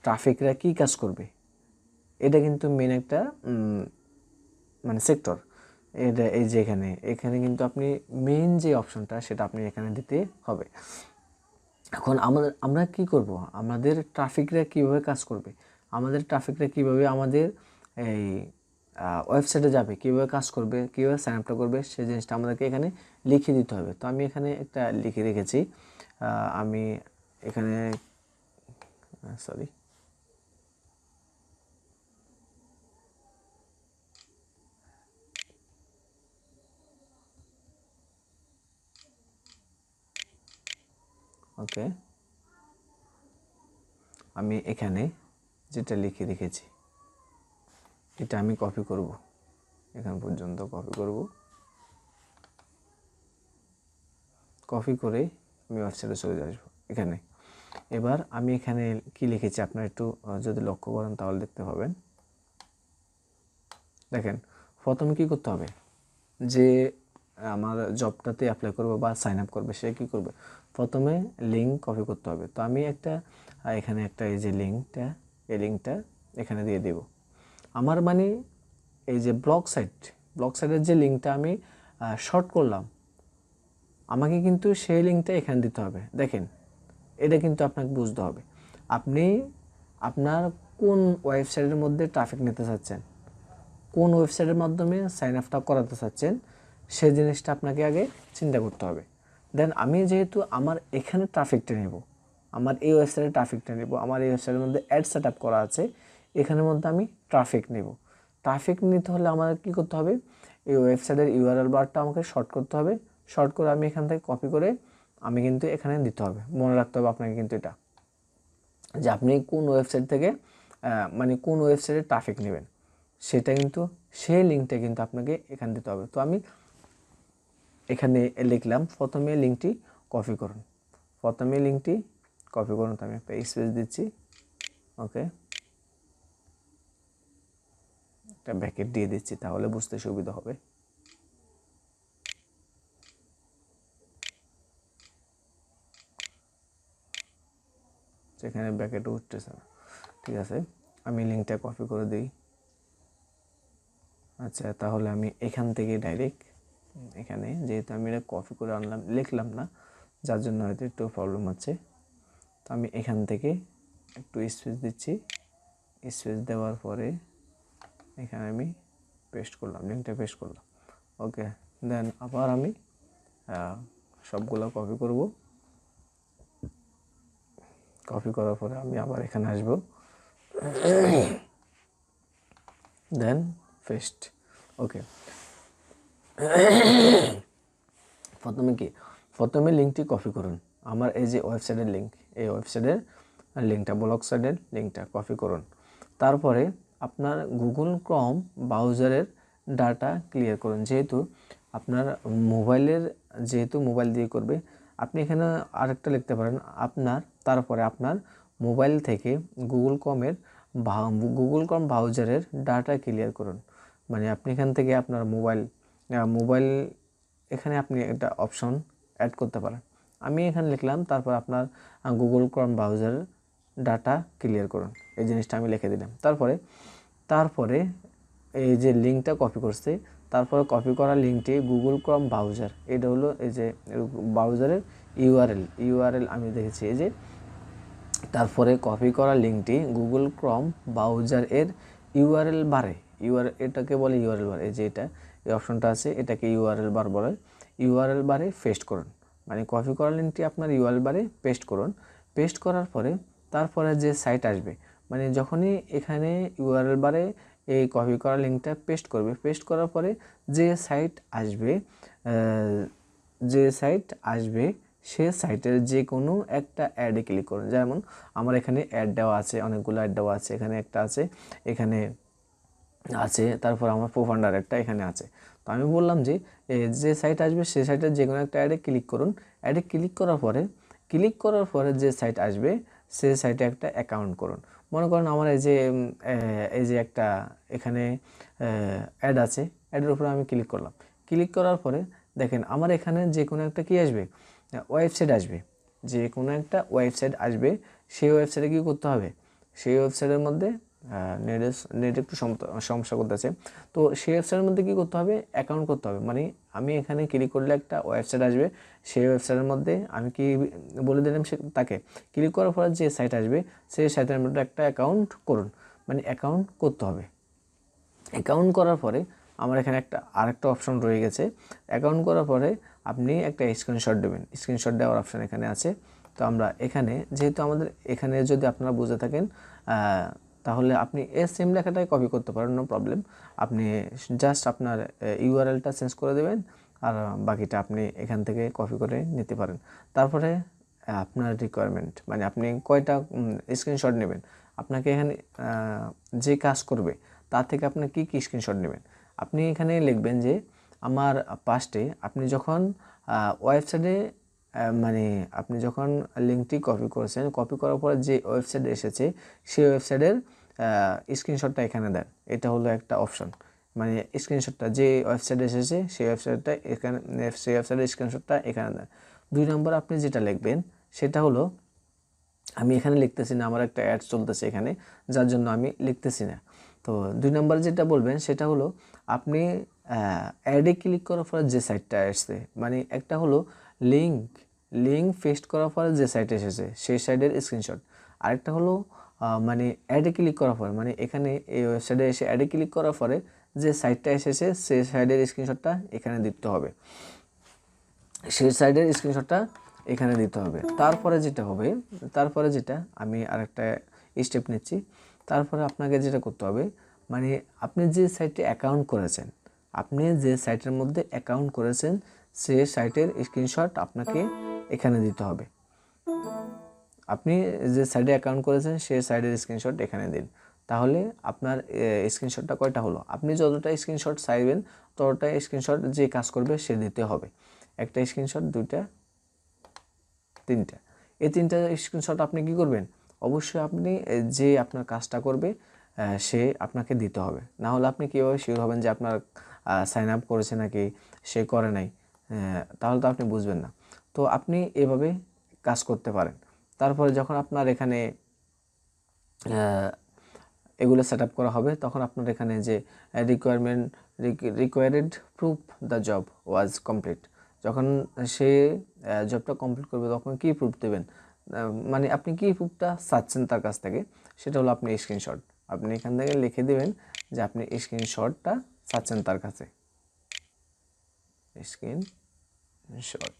ট্রাফিকরা কি কাজ করবে, এটা কিন্তু মেন একটা মানে সেক্টর। এটা এই যে এখানে কিন্তু আপনি মেন যে অপশনটা সেটা আপনি এখানে দিতে হবে। এখন আমরা কি করব, আমাদের ট্রাফিকরা কিভাবে কাজ করবে, আমাদের ট্রাফিকরা কিভাবে আমাদের এই ওয়েবসাইটে যাবে, কীভাবে কাজ করবে, কীভাবে সাইন আপটা করবে, সেই জিনিসটা আমাদেরকে এখানে লিখে দিতে হবে। তো আমি এখানে একটা লিখে রেখেছি, আমি এখানে সরি ওকে, আমি এখানে যেটা লিখে রেখেছি এটা আমি কপি করব, এখান পর্যন্ত কপি করব। কপি করে আমি ওয়েবসাইটে চলে আসবো এখানে। এবার আমি এখানে কি লিখেছি আপনারা একটু যদি লক্ষ্য করেন তাহলে দেখতে পাবেন। দেখেন প্রথমে কি করতে হবে, যে আমার জবটাতে অ্যাপ্লাই করবে বা সাইন আপ করবে সে কী করবে, প্রথমে লিঙ্ক কপি করতে হবে। তো আমি একটা এখানে একটা এই যে লিঙ্কটা, এই লিঙ্কটা এখানে দিয়ে দেব। আমার মানে এই যে ব্লগ সাইটের যে লিঙ্কটা আমি শর্ট করলাম, আমাকে কিন্তু সেই লিঙ্কটা এখানে দিতে হবে। দেখেন এটা কিন্তু আপনাকে বুঝতে হবে, আপনি আপনার কোন ওয়েবসাইটের মধ্যে ট্রাফিক নিতে চাচ্ছেন, কোন ওয়েবসাইটের মাধ্যমে সাইন আপটা করাতে চাচ্ছেন, সেই জিনিসটা আপনাকে আগে চিন্তা করতে হবে। দেন আমি যেহেতু আমার এখানে ট্রাফিকটা নেব, আমার এই ওয়েবসাইটে ট্রাফিকটা নেব, আমার এই ওয়েবসাইটের মধ্যে অ্যাড সেট আপ করা আছে, এখানের মধ্যে আমি ট্রাফিক নেব। ট্রাফিক নিতে হলে আমাদের কী করতে হবে, এই ওয়েবসাইটের ইউআরএল বারটা আমাকে শর্ট করতে হবে। শর্ট করে আমি এখান থেকে কপি করে আমি কিন্তু এখানে দিতে হবে। মনে রাখতে হবে আপনাকে কিন্তু এটা, যে আপনি কোন ওয়েবসাইট থেকে মানে কোন ওয়েবসাইটে ট্রাফিক নেবেন সেটা কিন্তু সেই লিঙ্কটা কিন্তু আপনাকে এখানে দিতে হবে। তো আমি এখানে লিখলাম প্রথমে লিঙ্কটি কপি করুন, প্রথমে লিঙ্কটি কপি করুন। তো আমি একটা স্পেস দিচ্ছি, ওকে, একটা ব্র্যাকেট দিয়ে দিচ্ছি তাহলে বুঝতে সুবিধা হবে। সেখানে ব্র্যাকেট উঠতেছে না, ঠিক আছে, আমি লিঙ্কটা কপি করে দিই। আচ্ছা তাহলে আমি এখান থেকে ডাইরেক্ট এখানে যেহেতু আমি এটা কপি করে আনলাম, লিখলাম না, যার জন্য হয়তো একটু প্রবলেম হচ্ছে। তো আমি এখান থেকে একটু স্পেস দিচ্ছি, স্পেস দেওয়ার পরে এখানে আমি পেস্ট করলাম, লিঙ্কটা পেস্ট করলাম, ওকে। দেন আবার আমি সবগুলো কপি করব, কপি করার পরে আমি আবার এখানে আসব, দেন পেস্ট, ওকে। প্রথমে লিঙ্কটি কপি করুন, আমার এই যে ওয়েবসাইটের লিঙ্ক, এই ওয়েবসাইটের লিঙ্কটা, ব্লগ সাইটের লিঙ্কটা কপি করুন। তারপরে আপনার গুগল ক্রোম ব্রাউজারের ডাটা ক্লিয়ার করুন, যেহেতু আপনার মোবাইল দিয়ে করবে। আপনি এখানে আরেকটা লিখতে পারেন তারপরে আপনার মোবাইল থেকে গুগল ক্রোম ব্রাউজারের ডাটা ক্লিয়ার করুন। মানে আপনি এখান থেকে আপনার মোবাইল এখানে আপনি একটা অপশন অ্যাড করতে পারেন। আমি এখানে লিখলাম, তারপর আপনার গুগল ক্রোম ব্রাউজারের ডাটা ক্লিয়ার করুন, এই জিনিসটা আমি লিখে দিলাম। তারপরে এই যে লিঙ্কটা কপি করছে, তারপরে কপি করা লিঙ্কটি গুগল ক্রোম ব্রাউজার, এটা হলো এই যে ব্রাউজারের ইউআরএল আমি দেখেছি এই যে। তারপরে কপি করা লিঙ্কটি গুগল ক্রোম ব্রাউজার এর ইউআরএল বারে, এটাকে বলে ইউআরএল বার, এই যে এটা এই অপশনটা আছে, এটাকে ইউআরএল বার বলে। ইউআরএল বারে পেস্ট করুন, মানে কপি করা লিঙ্কটি আপনার ইউআরএল বারে পেস্ট করুন। পেস্ট করার পরে তারপরে যে সাইট আসবে, মানে যখনই এখানে ইউআরএল বারে এই কপি করা লিঙ্কটা পেস্ট করবে, পেস্ট করার পরে যে সাইট আসবে সে সাইটের যে কোনো একটা অ্যাডে ক্লিক করুন। যেমন আমার এখানে অ্যাড দেওয়া আছে, অনেকগুলো অ্যাড দেওয়া আছে, এখানে একটা আছে, এখানে আছে, তারপর আমার প্রোফান্ডার একটা এখানে আছে। তো আমি বললাম যে সাইট আসবে সে সাইটের যে কোনো একটা অ্যাডে ক্লিক করুন। অ্যাডে ক্লিক করার পরে যে সাইট আসবে সে সাইটে একটা অ্যাকাউন্ট করুন। মনে করেন আমার এই যে একটা এখানে অ্যাড আছে, অ্যাডের উপরে আমি ক্লিক করলাম। ক্লিক করার পরে দেখেন আমার এখানে যে কোনো একটা কি আসবে, ওয়েবসাইট আসবে, যে কোনো একটা ওয়েবসাইট আসবে। সেই ওয়েবসাইটে কী করতে হবে, সেই ওয়েবসাইটের মধ্যে নেট একটু সমস্যা করতেছে, তো সেই ওয়েবসাইটের মধ্যে কী করতে হবে, অ্যাকাউন্ট করতে হবে। মানে আমি এখানে ক্লিক করলে একটা ওয়েবসাইট আসবে, সেই ওয়েবসাইটের মধ্যে আমি কি বলে দিলাম তাকে ক্লিক করার পর যে সাইট আসবে সেই সাইটের মধ্যে একটা অ্যাকাউন্ট করুন, মানে অ্যাকাউন্ট করতে হবে। অ্যাকাউন্ট করার পরে আমার এখানে আরেকটা অপশন রয়ে গেছে। অ্যাকাউন্ট করার পরে আপনি একটা স্ক্রিনশট দেবেন, স্ক্রিনশট দেওয়ার অপশন এখানে আছে। তো আমরা এখানে যেহেতু আমাদের এখানে যদি আপনারা বুঝে থাকেন তাহলে আপনি সেম লেখাটাই কপি করতে পারেন, নো প্রবলেম। আপনি জাস্ট আপনার ইউআরএলটা চেঞ্জ করে দেবেন, আর বাকিটা আপনি এখান থেকে কপি করে নিতে পারেন। তারপরে আপনার রিকোয়ারমেন্ট, মানে আপনি কয়টা স্ক্রিনশট নেবেন, আপনাকে এখানে যে কাজ করবে তার থেকে আপনি কী স্ক্রিনশট নেবেন, আপনি এখানে লিখবেন যে আমার পাস্টে আপনি যখন ওয়েবসাইটে মানে আপনি যখন লিঙ্কটি কপি করেছেন, কপি করার পরে যে ওয়েবসাইট এসেছে সেই ওয়েবসাইটের স্ক্রিনশটটা এখানে দেন। এটা হলো একটা অপশন, মানে স্ক্রিনশটটা যে ওয়েবসাইটে এসেছে সেই ওয়েবসাইটের স্ক্রিনশটটা এখানে দেন। 2 নম্বর আপনি যেটা লিখবেন সেটা হলো, আমি এখানে লিখতেছি না, আমার একটা অ্যাড চলতেছে এখানে, যার জন্য আমি লিখতেছি না। তো 2 নম্বর যেটা বলবেন সেটা হলো আপনি অ্যাডে ক্লিক করার পরে যে সাইটটা আসছে, মানে একটা হলো লিঙ্ক পেস্ট করার পরে যে সাইট এসেছে সেই সাইটের স্ক্রিনশট, আরেকটা হলো মানে অ্যাডে ক্লিক করার পরে, মানে এখানে এই ওয়েবসাইটে এসে অ্যাডে ক্লিক করার পরে যে সাইটটা এসেছে সেই সাইটের স্ক্রিনশটটা এখানে দিতে হবে, সেই সাইটের স্ক্রিনশটটা এখানে দিতে হবে। তারপরে যেটা আমি আরেকটা স্টেপ নিচ্ছি। তারপরে আপনাকে যেটা করতে হবে, মানে আপনি যে সাইটে অ্যাকাউন্ট করেছেন, আপনি যে সাইটের মধ্যে অ্যাকাউন্ট করেছেন সেই সাইটের স্ক্রিনশট আপনাকে এখানে দিতে হবে। আপনি যে সাইটে অ্যাকাউন্ট করেছেন সেই সাইটের স্ক্রিনশট এখানে দিন, তাহলে আপনার স্ক্রিনশটটা কয়টা হলো, আপনি যতটা স্ক্রিনশট চাইবেন ততটা স্ক্রিনশট যে কাজ করবে সে দিতে হবে। একটা স্ক্রিনশট, 2টা, 3টা, এই 3টা স্ক্রিনশট আপনি কি করবেন, অবশ্যই আপনি যে আপনার কাজটা করবে সে আপনাকে দিতে হবে। না হলে আপনি কীভাবে শিওর হবেন যে আপনার সাইন আপ করেছে নাকি সে করে নাই, তাহলে তো আপনি বুঝবেন না। তো আপনি এভাবে কাজ করতে পারেন। তারপরে যখন আপনার এখানে এগুলো সেট আপ করা হবে, তখন আপনার এখানে যে required proof the job was complete, যখন সে জবটা কমপ্লিট করবে তখন কী প্রুফ দেবেন, মানে আপনি কী প্রুফটা চাচ্ছেন তার কাছ থেকে, সেটা হলো আপনি স্ক্রিনশট। আপনি এখান থেকে লিখে দেবেন যে আপনি স্ক্রিনশটটা চাচ্ছেন তার কাছে, স্ক্রিনশট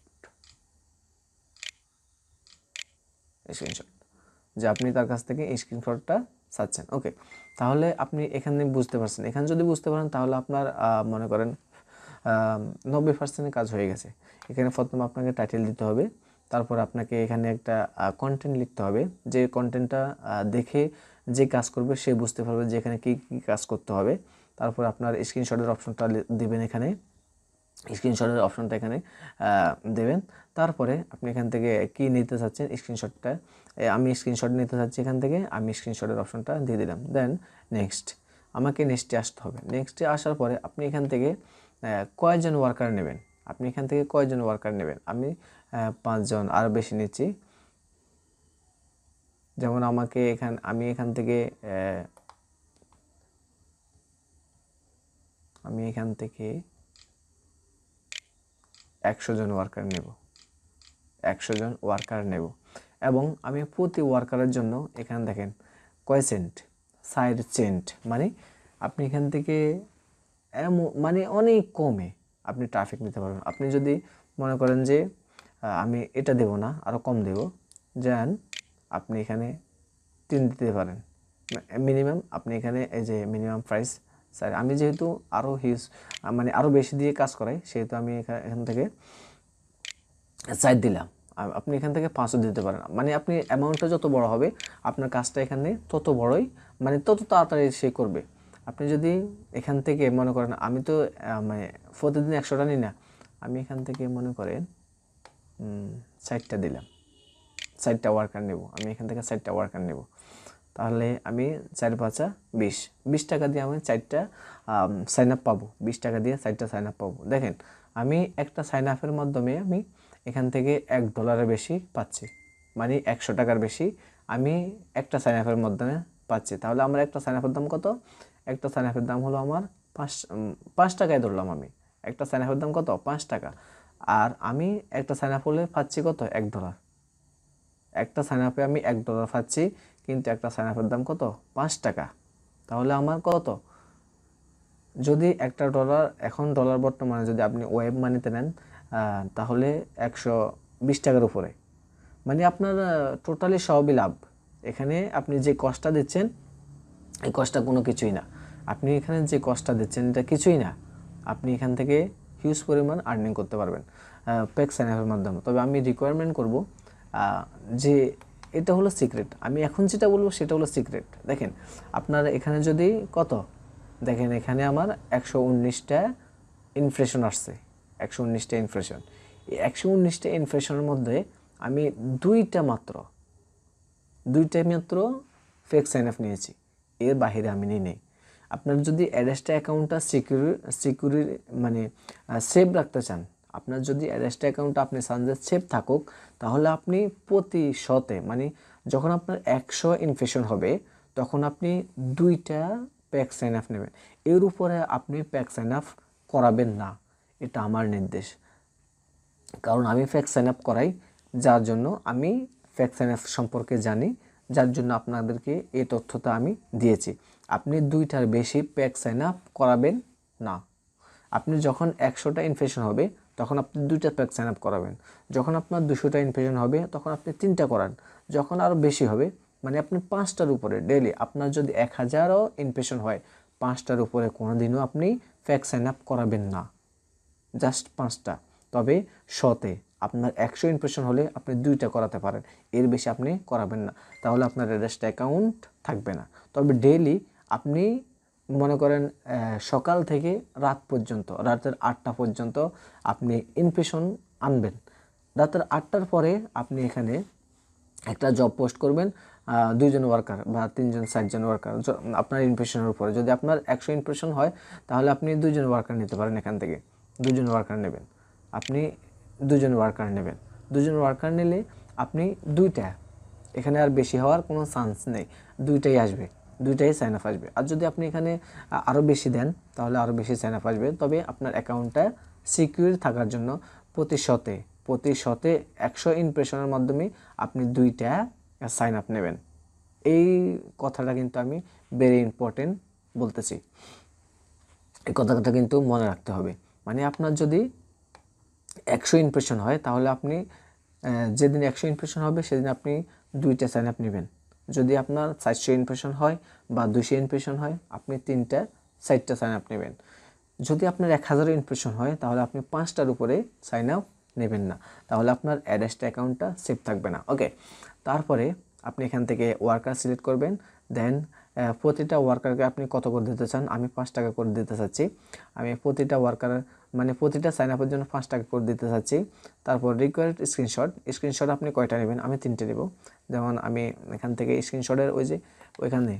যে আপনি তার কাছ থেকে স্ক্রিনশটটা চাচ্ছেন। ওকে, তাহলে আপনি এখানে বুঝতে পারছেন। এখানে যদি বুঝতে পারেন তাহলে আপনার মনে করেন 90% কাজ হয়ে গেছে। এখানে প্রথমে আপনাকে টাইটেল দিতে হবে, তারপর আপনাকে এখানে একটা কন্টেন্ট লিখতে হবে, যে কন্টেন্টটা দেখে যে কাজ করবে সে বুঝতে পারবে যে এখানে কী কী কাজ করতে হবে। তারপর আপনার স্ক্রিনশটের অপশনটা দিবেন এখানে, স্ক্রিনশটের অপশনটা এখানে দেবেন। তারপরে আপনি এখান থেকে কি নিতে চাচ্ছেন স্ক্রিনশটটা, আমি স্ক্রিনশট নিতে চাচ্ছি এখান থেকে, আমি স্ক্রিনশটের অপশনটা দিয়ে দিলাম। দেন নেক্সট, আমাকে নেক্সটে আসতে হবে। নেক্সটে আসার পরে আপনি এখান থেকে কয়জন ওয়ার্কার নেবেন, আপনি এখান থেকে কয়জন ওয়ার্কার নেবেন, আমি 5 জন আর বেশি নিচ্ছি। যেমন আমি এখান থেকে আমি এখান থেকে 100 জন ওয়ার্কার নেব, 100 জন ওয়ার্কার নেব। এবং আমি প্রতি ওয়ার্কারের জন্য এখানে দেখেন কয় সেন্ট, 60 সেন্ট, মানে আপনি এখান থেকে মানে অনেক কমে আপনি ট্রাফিক নিতে পারবেন। আপনি যদি মনে করেন যে আমি এটা দেব না, আরও কম দেব, যেন আপনি এখানে 3 দিতে পারেন মিনিমাম। আপনি এখানে এই যে মিনিমাম প্রাইস, স্যার আমি যেহেতু আরও মানে আরও বেশি দিয়ে কাজ করাই, সেহেতু আমি এখান থেকে 4 দিলাম। আপনি এখান থেকে 5ও দিতে পারেন। মানে আপনি অ্যামাউন্টটা যত বড় হবে আপনার কাজটা এখানে তত বড়ই, মানে তত তাড়াতাড়ি সে করবে। আপনি যদি এখান থেকে মনে করেন, আমি তো মানে প্রতিদিন 100টা নিই না, আমি এখান থেকে মনে করেন 60টা দিলাম, 60টা ওয়ার্কার নেব, আমি এখান থেকে 60টা ওয়ার্কার নেব। তাহলে আমি 4 5 20 টাকা দিয়ে আমি 4টা সাইন আপ পাবো, 20 টাকা দিয়ে 4টা সাইন আপ পাবো। দেখেন আমি একটা সাইন আপের মাধ্যমে আমি এখান থেকে $1 বেশি পাচ্ছি, মানে 100 টাকার বেশি আমি একটা সাইন আপের মাধ্যমে পাচ্ছি। তাহলে আমার একটা সাইন আপের দাম কত, একটা সাইন আপের দাম হলো আমার 5 টাকায় ধরলাম আমি, একটা সাইন আপের দাম কত 5 টাকা। আর আমি একটা সাইন আপ হলে পাচ্ছি কত $1, একটা সাইন আপে আমি $1 পাচ্ছি, কিন্তু একটা সাইন আপের দাম কত 5 টাকা। তাহলে আমার কত, যদি একটা ডলার, এখন ডলার বর্তমানে যদি আপনি ওয়েব মানিতে নেন তাহলে 120 টাকার উপরে, মানে আপনার টোটালি সবই লাভ। এখানে আপনি যে কস্টটা দিচ্ছেন এই কস্টটা কোনো কিছুই না, আপনি এখানে যে কস্টটা দিচ্ছেন এটা কিছুই না, আপনি এখান থেকে হিউজ পরিমাণ আর্নিং করতে পারবেন পেক সাইন আপের মাধ্যমে। তবে আমি রিকোয়ারমেন্ট করব যে এটা হলো সিক্রেট, আমি এখন যেটা বলবো সেটা হলো সিক্রেট। দেখেন আপনার এখানে যদি কত, দেখেন এখানে আমার 119টা ইনফ্লেশন আসছে, 119টা ইনফ্লেশন। এই 119টা ইনফ্লেশনের মধ্যে আমি দুইটা মাত্র ফেক সাইন আপ নিয়েছি, এর বাইরে আমি নিই নেই। আপনার যদি অ্যাড্রেসটা অ্যাকাউন্টটা সিকিউরি মানে সেভ রাখতে চান, আপনার যদি অ্যাড্রেসটা অ্যাকাউন্টটা আপনি চান যে সেভ থাকুক, তাহলে আপনি প্রতি শতে, মানে যখন আপনার 100 ইনফ্লেশন হবে তখন আপনি 2টা প্যাক সাইন আপ নেবেন, এর উপরে আপনি প্যাক সাইন আপ করাবেন না, এটা আমার নির্দেশ। কারণ আমি ফেক সাইন আপ করাই, যার জন্য আমি ফেক সাইন আপ সম্পর্কে জানি, যার জন্য আপনাদেরকে এই তথ্যটা আমি দিয়েছি। আপনি 2টার বেশি ফেক সাইন আপ করাবেন না। আপনি যখন 100টা ইনফ্লেশন হবে তখন আপনি 2টা প্যাক সাইন আপ করাবেন, যখন আপনার 200টা ইনফ্লেশন হবে তখন আপনি 3টা করান, যখন আরও বেশি হবে মানে আপনি 5টার উপরে ডেইলি, আপনার যদি 1000ও ইনফ্লেশন হয় 5টার উপরে কোনোদিনও আপনি ফেক সাইন আপ করাবেন না, জাস্ট 5টা। তবে শতে আপনার 100 ইমপ্রেশন হলে আপনি 2টা করাতে পারেন, এর বেশি আপনি করাবেন না, তাহলে আপনার রেজিস্টার অ্যাকাউন্ট থাকবে না। তবে ডেইলি আপনি মনে করেন সকাল থেকে রাত পর্যন্ত, রাতের 8টা পর্যন্ত আপনি ইমপ্রেশন আনবেন। রাতের 8টার পরে আপনি এখানে একটা জব পোস্ট করবেন, 2 জন ওয়ার্কার বা 3 জন 4 জন ওয়ার্কার আপনার ইমপ্রেশনের উপরে। যদি আপনার 100 ইমপ্রেশন হয় তাহলে আপনি 2 জন ওয়ার্কার নিতে পারেন, এখান থেকে 2 জন ওয়ার্কার নেবেন, আপনি 2 জন ওয়ার্কার নেবেন। 2 জন ওয়ার্কার নিলে আপনি 2টা, এখানে আর বেশি হওয়ার কোনো চান্স নেই, 2টাই আসবে, 2টাই সাইন আপ আসবে। আর যদি আপনি এখানে আরও বেশি দেন তাহলে আরও বেশি সাইন আপ আসবে। তবে আপনার অ্যাকাউন্টটা সিকিউর থাকার জন্য প্রতি শতে 100 ইমপ্রেশনের মাধ্যমে আপনি 2টা সাইন আপ নেবেন। এই কথাটা কিন্তু আমি ভেরি ইম্পর্টেন্ট বলতেছি, এই কথাটা কিন্তু মনে রাখতে হবে। মানে আপনার যদি 100 ইমপ্রেশন হয় তাহলে আপনি যেদিন 100 ইমপ্রেশন হবে সেদিন আপনি 2টা সাইন আপ নেবেন। যদি আপনার 400 ইমপ্রেশন হয় বা 200 ইমপ্রেশন হয় আপনি 3টা 4টা সাইন আপ নেবেন। যদি আপনার 1000 ইমপ্রেশন হয় তাহলে আপনি 5টার উপরে সাইন আপ নেবেন না, তাহলে আপনার অ্যাড্রেসটা অ্যাকাউন্টটা সেভ থাকবে না। ওকে, তারপরে আপনি এখান থেকে ওয়ার্কার সিলেক্ট করবেন, দেন প্রতিটা ওয়ার্কারকে আপনি কত করে দিতে চান? আমি 5 টাকা করে দিতে চাচ্ছি। আমি প্রতিটা ওয়ার্কার মানে প্রতিটা সাইন আপের জন্য 5 টাকা করে দিতে চাচ্ছি। তারপর রিকোয়ার্ড স্ক্রিনশট আপনি কয়টা নেবেন? আমি 3টে নেব। যেমন আমি এখান থেকে স্ক্রিনশটের ওই যে ওইখানে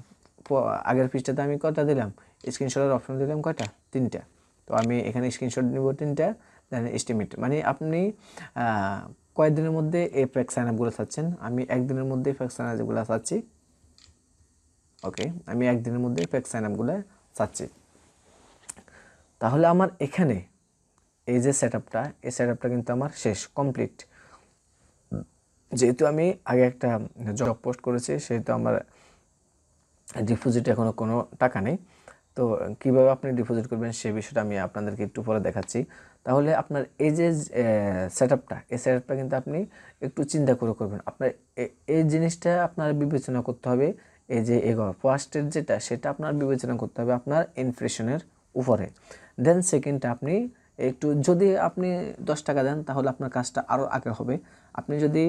আগের পৃষ্ঠাতে আমি কয়টা দিলাম? স্ক্রিনশটের অপশন দিলাম কয়টা? 3টা। তো আমি এখানে স্ক্রিনশট নিব 3টা। দেন এস্টিমেট মানে আপনি কয়েকদিনের মধ্যে এই ফ্যাক্স সাইন আপগুলো চাচ্ছেন? আমি একদিনের মধ্যে ফ্যাক্স সাইন আপগুলো চাচ্ছি। ওকে, আমি একদিনের মধ্যে ফ্যাক্স সাইন আপগুলো চাচ্ছি। তাহলে আমার এখানে এই যে সেটআপটা, এই সেটআপটা কিন্তু আমার শেষ, কমপ্লিট। যেহেতু আমি আগে একটা জব পোস্ট করেছি, সেহেতু আমার ডিপোজিট এখনও কোনো টাকা নেই। তো কীভাবে আপনি ডিপোজিট করবেন সেই বিষয়টা আমি আপনাদেরকে একটু পরে দেখাচ্ছি। তাহলে আপনার এই যে সেটআপটা, এই সেটআপটা কিন্তু আপনি একটু চিন্তা করে করবেন। আপনার এই জিনিসটা আপনার বিবেচনা করতে হবে। এই যে ফার্স্টের যেটা, সেটা আপনার বিবেচনা করতে হবে আপনার ইনফ্লেশনের উপরে। দেন সেকেন্ডটা আপনি একটু, যদি আপনি 10 টাকা দেন তাহলে আপনার কাজটা আরও আগে হবে। আপনি যদি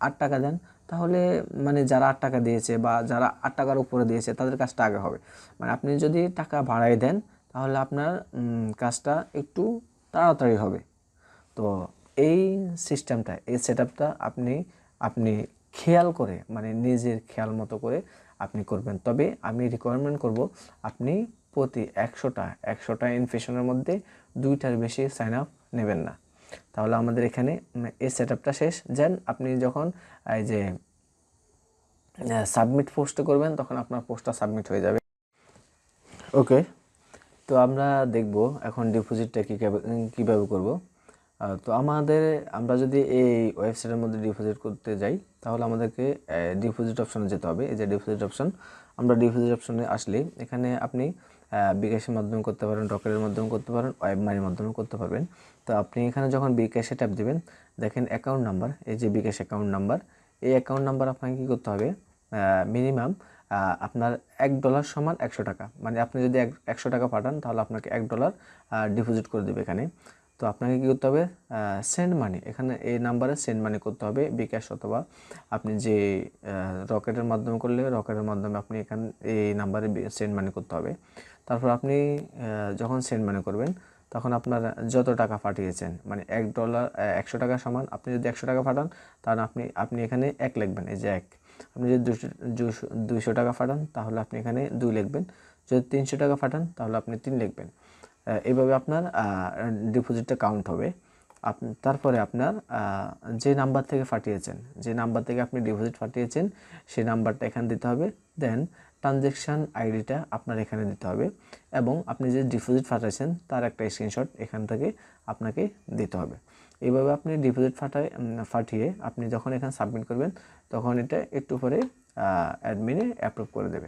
8 টাকা দেন তাহলে মানে যারা 8 টাকা দিয়েছে বা যারা 8 টাকার উপরে দিয়েছে তাদের কাজটা আগে হবে। মানে আপনি যদি টাকা বাড়াই দেন তাহলে আপনার কাজটা একটু তাড়াতাড়ি হবে। তো এই সিস্টেমটা, এই সেটআপটা আপনি খেয়াল করে, মানে নিজের খেয়াল মতো করে আপনি করবেন। তবে আমি রিকোয়ারমেন্ট করব আপনি প্রতি 100টা ইনফেশনের মধ্যে 2টার বেশি সাইন আপ নেবেন না। তাহলে আমাদের এখানে এই সেটআপটা শেষ। দেন আপনি যখন এই যে সাবমিট পোস্ট করবেন তখন আপনার পোস্টটা সাবমিট হয়ে যাবে। ওকে, তো আমরা দেখব এখন ডিপোজিটটা কীভাবে করব। তো আমরা যদি এই ওয়েবসাইটের মধ্যে ডিপোজিট করতে যাই তাহলে আমাদেরকে ডিপোজিট অপশনে যেতে হবে। এই যে ডিপোজিট অপশন, আমরা ডিপোজিট অপশনে আসলে এখানে আপনি বিকাশের মাধ্যমে করতে পারেন, রকেটের মাধ্যমে করতে পারেন, ওয়েব মানির মাধ্যমে করতে পারবেন। তো আপনি এখানে যখন বিকাশে ট্যাপ দেবেন, দেখেন অ্যাকাউন্ট নাম্বার, এই যে বিকাশ অ্যাকাউন্ট নাম্বার, এই অ্যাকাউন্ট নাম্বার আপনাকে কী করতে হবে? মিনিমাম আপনার $1 সমান 100 টাকা, মানে আপনি যদি 100 টাকা পাঠান তাহলে আপনাকে $1 ডিপোজিট করে দেবে এখানে। তো আপনাকে কী করতে হবে? সেন্ড মানি, এখানে এই নাম্বারে সেন্ড মানি করতে হবে, বিকাশ অথবা আপনি যে রকেটের মাধ্যমে করলে রকেটের মাধ্যমে আপনি এখানে এই নাম্বারে সেন্ড মানি করতে হবে। তারপর আপনি যখন সেন্ড মানি করবেন তখন আপনার যত টাকা পাঠিয়েছেন, মানে $1 100 টাকা সমান, আপনি যদি 100 টাকা পাঠান তাহলে আপনি এখানে 1 লিখবেন, এই যে 1। আপনি যদি 200 টাকা পাঠান তাহলে আপনি এখানে 2 লিখবেন। যদি 300 টাকা পাঠান তাহলে আপনি 3 লিখবেন। এইভাবে আপনার ডিপোজিটটা কাউন্ট হবে। তারপরে আপনার যে নাম্বার থেকে পাঠিয়েছেন, যে নাম্বার থেকে আপনি ডিপোজিট পাঠিয়েছেন সেই নাম্বারটা এখানে দিতে হবে। দেন ট্রানজ্যাকশান আইডিটা আপনার এখানে দিতে হবে এবং আপনি যে ডিপোজিট পাঠিয়েছেন তার একটা স্ক্রিনশট এখান থেকে আপনাকে দিতে হবে। এইভাবে আপনি ডিপোজিট পাঠিয়ে আপনি যখন এখানে সাবমিট করবেন তখন এটা একটু পরে অ্যাডমিনে অ্যাপ্রুভ করে দেবে।